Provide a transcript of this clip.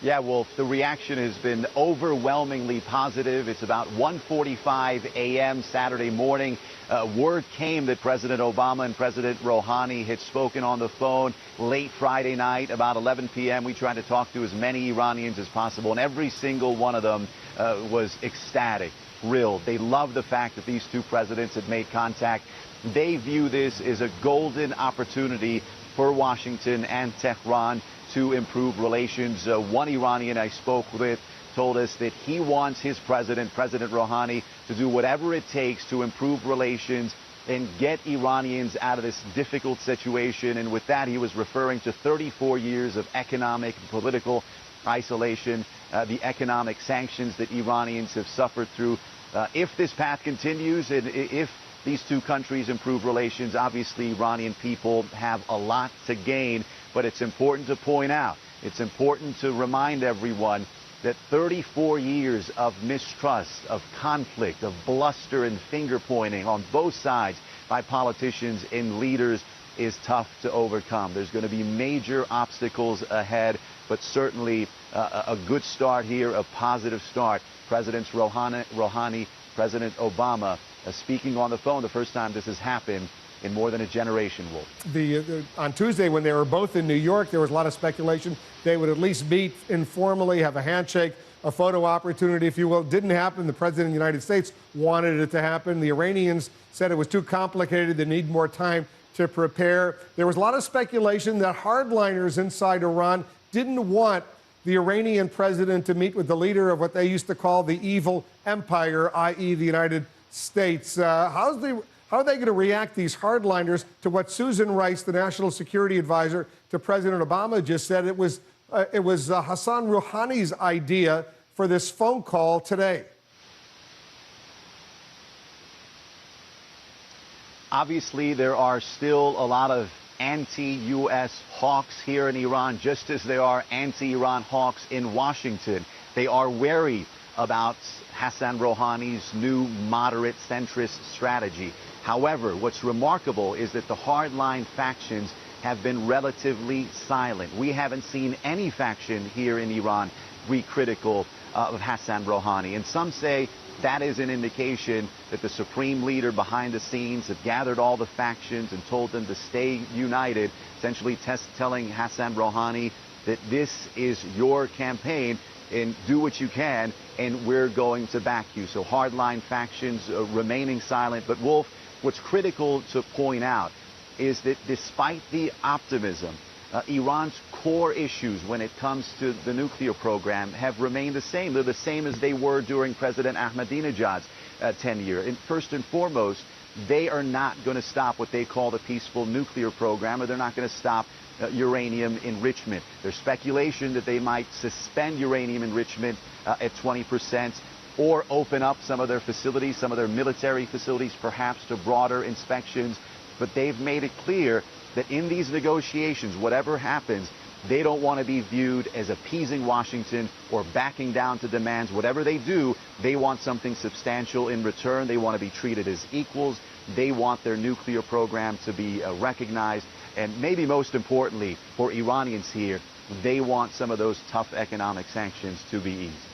Yeah, Wolf, the reaction has been overwhelmingly positive. It's about 1:45 a.m. Saturday morning. Word came that President Obama and President Rouhani had spoken on the phone late Friday night, about 11 p.m. We tried to talk to as many Iranians as possible, and every single one of them was ecstatic, thrilled. They love the fact that these two presidents had made contact. They view this as a golden opportunity for Washington and Tehran to improve relations. One Iranian I spoke with told us that he wants his President Rouhani, to do whatever it takes to improve relations and get Iranians out of this difficult situation. And with that, he was referring to 34 years of economic and political isolation, the economic sanctions that Iranians have suffered through. If this path continues, and if these two countries improve relations, obviously Iranian people have a lot to gain. But it's important to point out, it's important to remind everyone that 34 years of mistrust, of conflict, of bluster and finger pointing on both sides by politicians and leaders is tough to overcome. There's going to be major obstacles ahead, but certainly a good start here, a positive start. Presidents Rouhani, President Obama speaking on the phone, the first time this has happened in more than a generation, Wolf. On Tuesday, when they were both in New York, there was a lot of speculation they would at least meet informally, have a handshake, a photo opportunity, if you will. It didn't happen. The President of the United States wanted it to happen. The Iranians said it was too complicated. They need more time to prepare. There was a lot of speculation that hardliners inside Iran didn't want the Iranian president to meet with the leader of what they used to call the evil empire, i.e. the United States. How are they going to react, these hardliners, to what Susan Rice, the national security advisor to President Obama, just said? It was Hassan Rouhani's idea for this phone call today. Obviously, there are still a lot of anti-U.S. hawks here in Iran, just as there are anti-Iran hawks in Washington. They are wary about Hassan Rouhani's new moderate centrist strategy. However, what's remarkable is that the hardline factions have been relatively silent. We haven't seen any faction here in Iran be critical of Hassan Rouhani. And some say that is an indication that the supreme leader behind the scenes have gathered all the factions and told them to stay united, essentially telling Hassan Rouhani that this is your campaign and do what you can, and we're going to back you. So hardline factions remaining silent. But Wolf, what's critical to point out is that despite the optimism, Iran's core issues when it comes to the nuclear program have remained the same. They're the same as they were during President Ahmadinejad's tenure. And first and foremost, they are not going to stop what they call the peaceful nuclear program, or they're not going to stop uranium enrichment. There's speculation that they might suspend uranium enrichment at 20%. Or open up some of their facilities, some of their military facilities, perhaps to broader inspections. But they've made it clear that in these negotiations, whatever happens, they don't want to be viewed as appeasing Washington or backing down to demands. Whatever they do, they want something substantial in return. They want to be treated as equals. They want their nuclear program to be recognized. And maybe most importantly, for Iranians here, they want some of those tough economic sanctions to be eased.